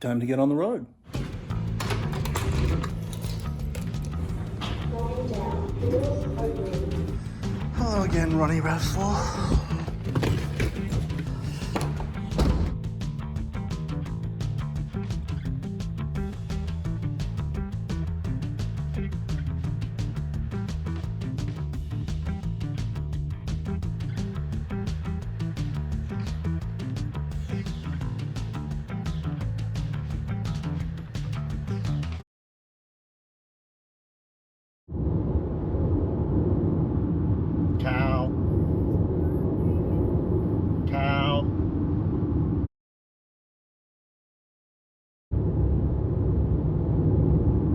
Time to get on the road. Hello again, Ronnie Rasslaw. Cow.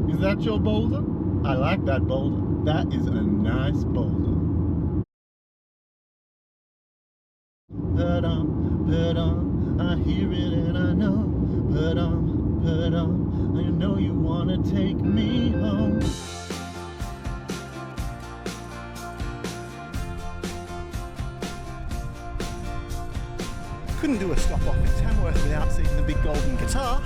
Is that your boulder? I like that boulder. That is a nice boulder. Put on, I hear it and I know. Put on, I know you wanna take me home. Couldn't do a stop off in Tamworth without seeing the big golden guitar.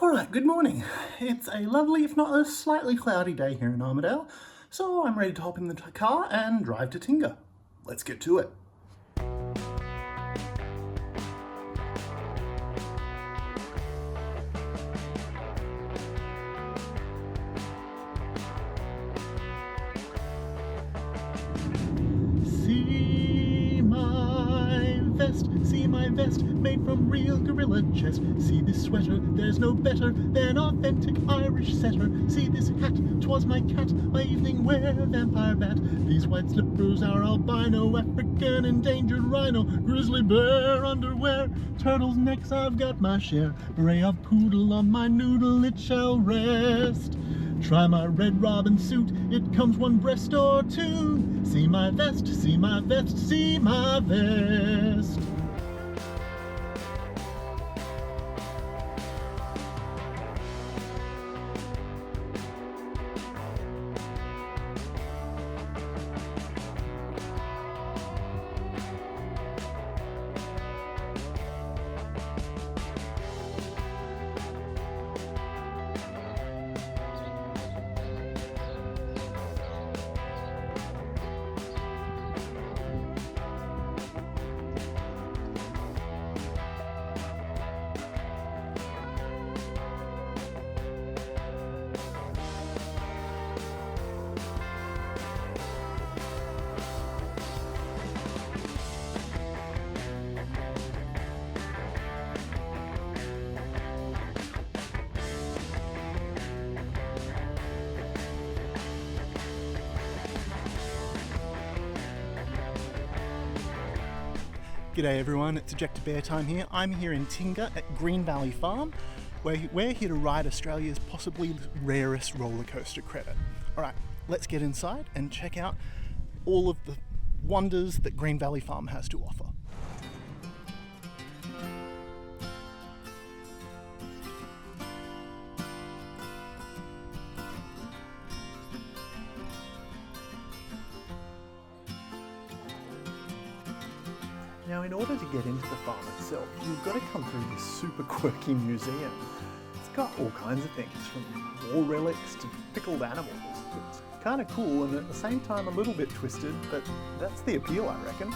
Alright, good morning. It's a lovely, if not a slightly cloudy day here in Armidale, so I'm ready to hop in the car and drive to Tingha. Let's get to it. See my vest, made from real gorilla chest. See this sweater, there's no better than authentic Irish setter. See this hat, 'twas my cat, my evening wear, vampire bat. These white slippers are albino, African endangered rhino, grizzly bear underwear. Turtles' necks, I've got my share. Beret of poodle on my noodle, it shall rest. Try my red robin suit, it comes one breast or two. See my vest, see my vest, see my vest. G'day everyone, it's Ejector Beartime here. I'm here in Tingha at Green Valley Farm, where we're here to ride Australia's possibly rarest roller coaster credit. Alright, let's get inside and check out all of the wonders that Green Valley Farm has to offer. Now, in order to get into the farm itself, you've got to come through this super quirky museum. It's got all kinds of things, from war relics to pickled animals. It's kind of cool and at the same time a little bit twisted, but that's the appeal, I reckon.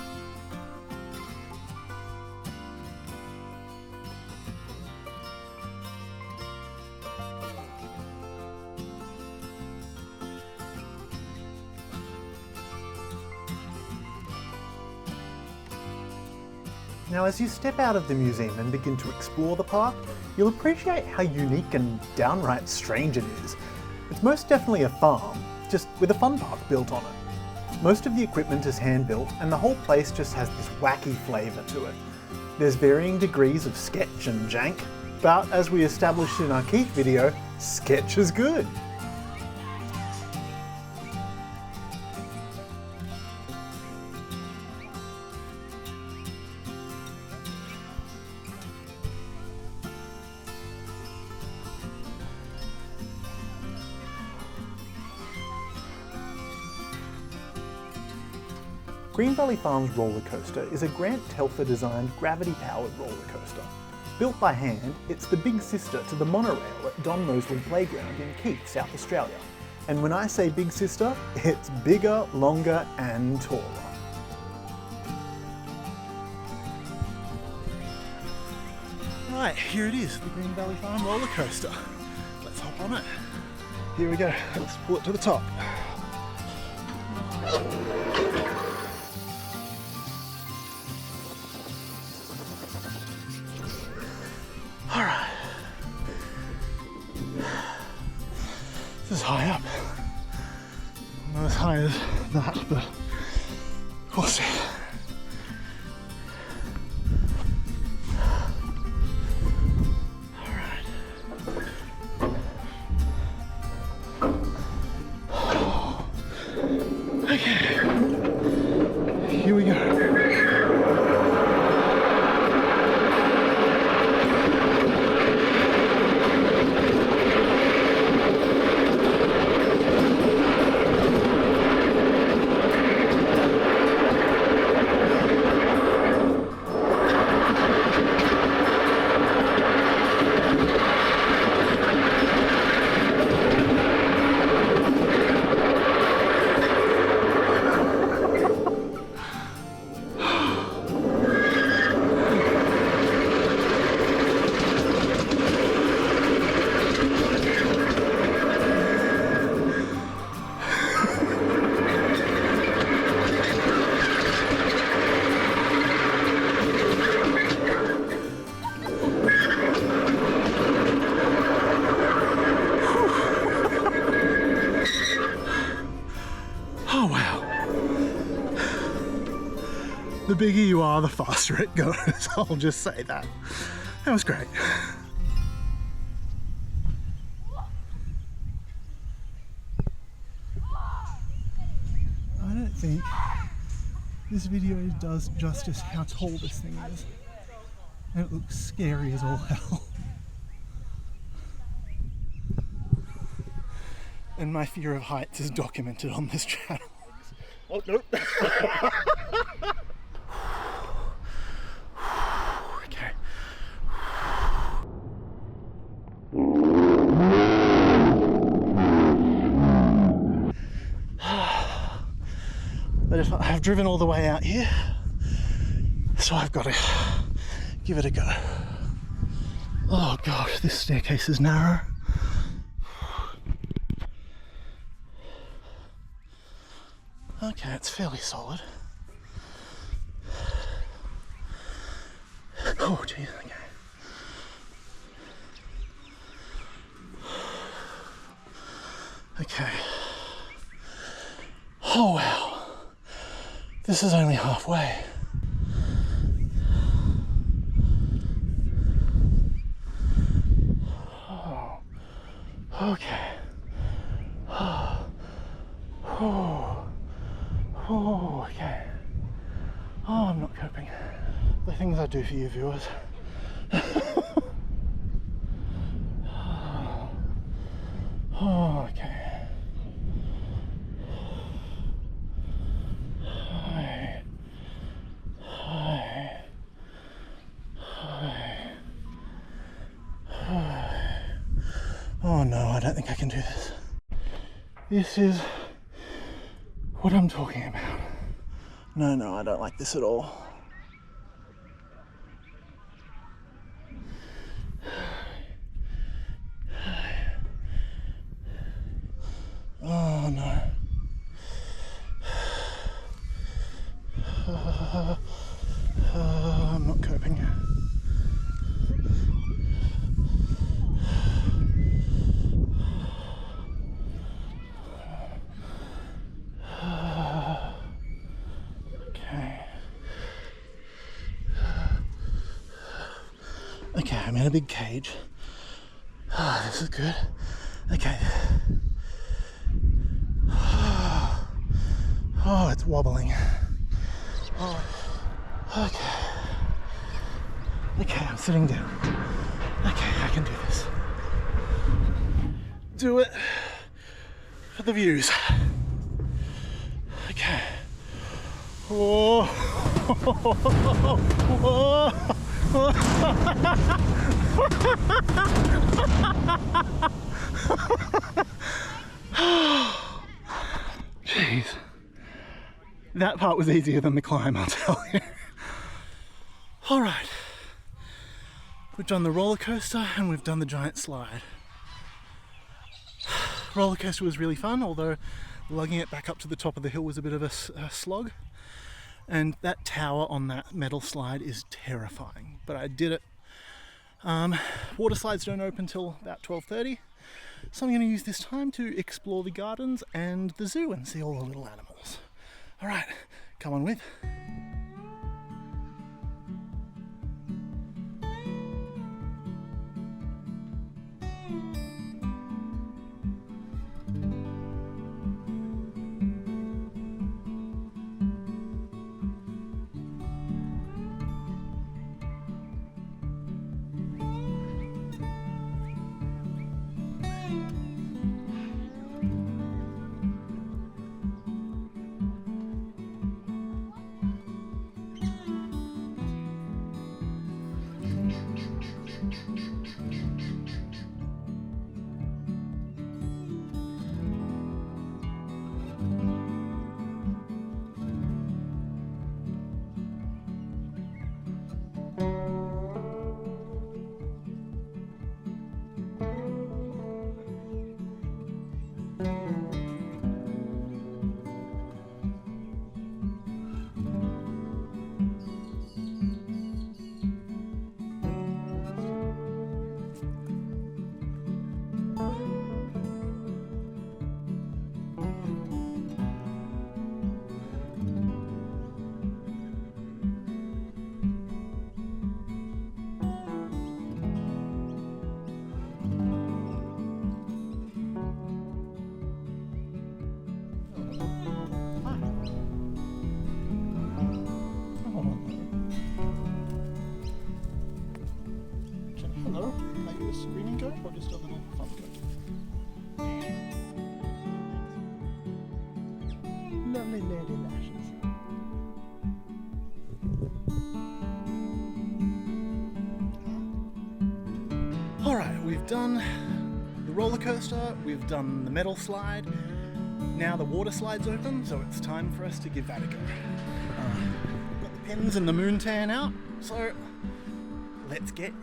Now, as you step out of the museum and begin to explore the park, you'll appreciate how unique and downright strange it is. It's most definitely a farm, just with a fun park built on it. Most of the equipment is hand-built, and the whole place just has this wacky flavour to it. There's varying degrees of sketch and jank, but as we established in our Keith video, sketch is good. Green Valley Farms Roller Coaster is a Grant Telfer-designed gravity-powered roller coaster. Built by hand, it's the big sister to the monorail at Don Mosley Playground in Keith, South Australia. And when I say big sister, it's bigger, longer and taller. Right, here it is, the Green Valley Farm Roller Coaster. Let's hop on it. Here we go, let's pull it to the top. Alright. This is high up. Not as high as that, but we'll see. Here we go. Oh wow. The bigger you are, the faster it goes. I'll just say that. That was great. I don't think this video does justice how tall this thing is. And it looks scary as all hell. And my fear of heights is documented on this channel. Oh, nope. Okay. But if I've driven all the way out here, so I've got to give it a go. Oh gosh, this staircase is narrow. Okay, it's fairly solid. Oh, geez, okay. Okay. Oh, wow. This is only halfway. Oh, okay. Oh, okay. Oh, I'm not coping. The things I do for you viewers. Oh, okay. Hi. Hi. Hi. Hi. Oh no, I don't think I can do this. This is what I'm talking about. No, I don't like this at all. Oh no. I'm not coping. Okay, I'm in a big cage. Ah, this is good. Okay. Oh, it's wobbling. Oh, okay. Okay, I'm sitting down. Okay, I can do this. Do it for the views. Okay. Whoa. Jeez. That part was easier than the climb, I'll tell you. Alright. We've done the roller coaster and we've done the giant slide. Roller coaster was really fun, although lugging it back up to the top of the hill was a bit of a slog. And that tower on that metal slide is terrifying, but I did it. Water slides don't open till about 12:30, so I'm going to use this time to explore the gardens and the zoo and see all the little animals. Alright, come on with. Screaming goat or just a little fun goat? Lovely lady lashes. Alright, we've done the roller coaster, we've done the metal slide, now the water slide's open, so it's time for us to give that a go. Got the pins and the moon tan out, so let's get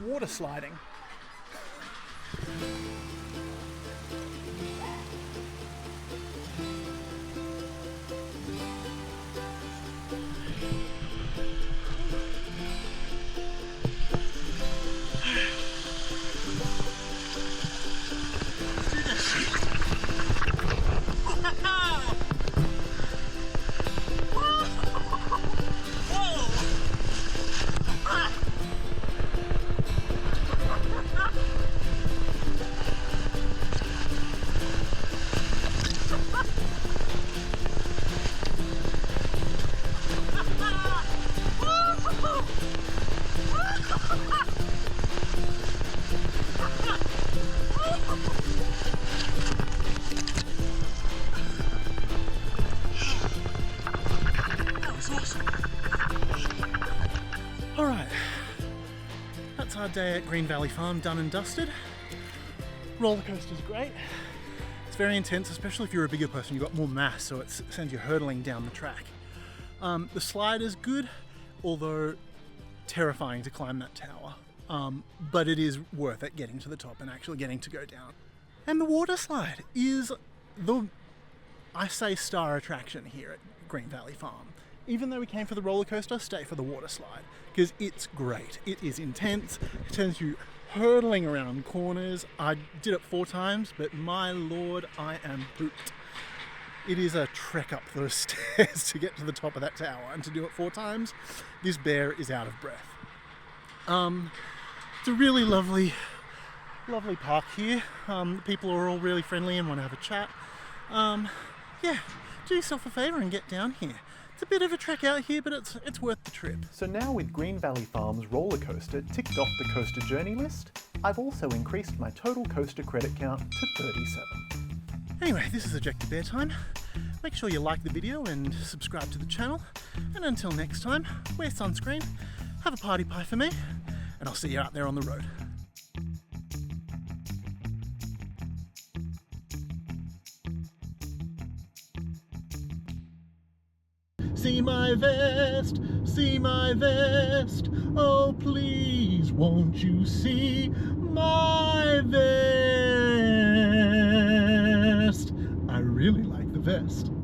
water sliding. Alright, that's our day at Green Valley Farm done and dusted. Roller coaster's great. It's very intense, especially if you're a bigger person, you've got more mass, so it sends you hurtling down the track. The slide is good, although terrifying to climb that tower. But it is worth it getting to the top and actually getting to go down. And the water slide is the, I say, star attraction here at Green Valley Farm. Even though we came for the roller coaster, stay for the water slide, because it's great. It is intense, it sends you hurtling around corners. I did it 4 times, but my lord, I am pooped. It is a trek up those stairs to get to the top of that tower, and to do it 4 times, this bear is out of breath. It's a really lovely park here. People are all really friendly and want to have a chat. Yeah, do yourself a favour and get down here. It's a bit of a trek out here, but it's worth the trip. So now with Green Valley Farm's roller coaster ticked off the coaster journey list, I've also increased my total coaster credit count to 37. Anyway, this is Ejector Beartime. Make sure you like the video and subscribe to the channel. And until next time, wear sunscreen, have a party pie for me, and I'll see you out there on the road. See my vest, see my vest, oh please won't you see my vest? I really like the vest.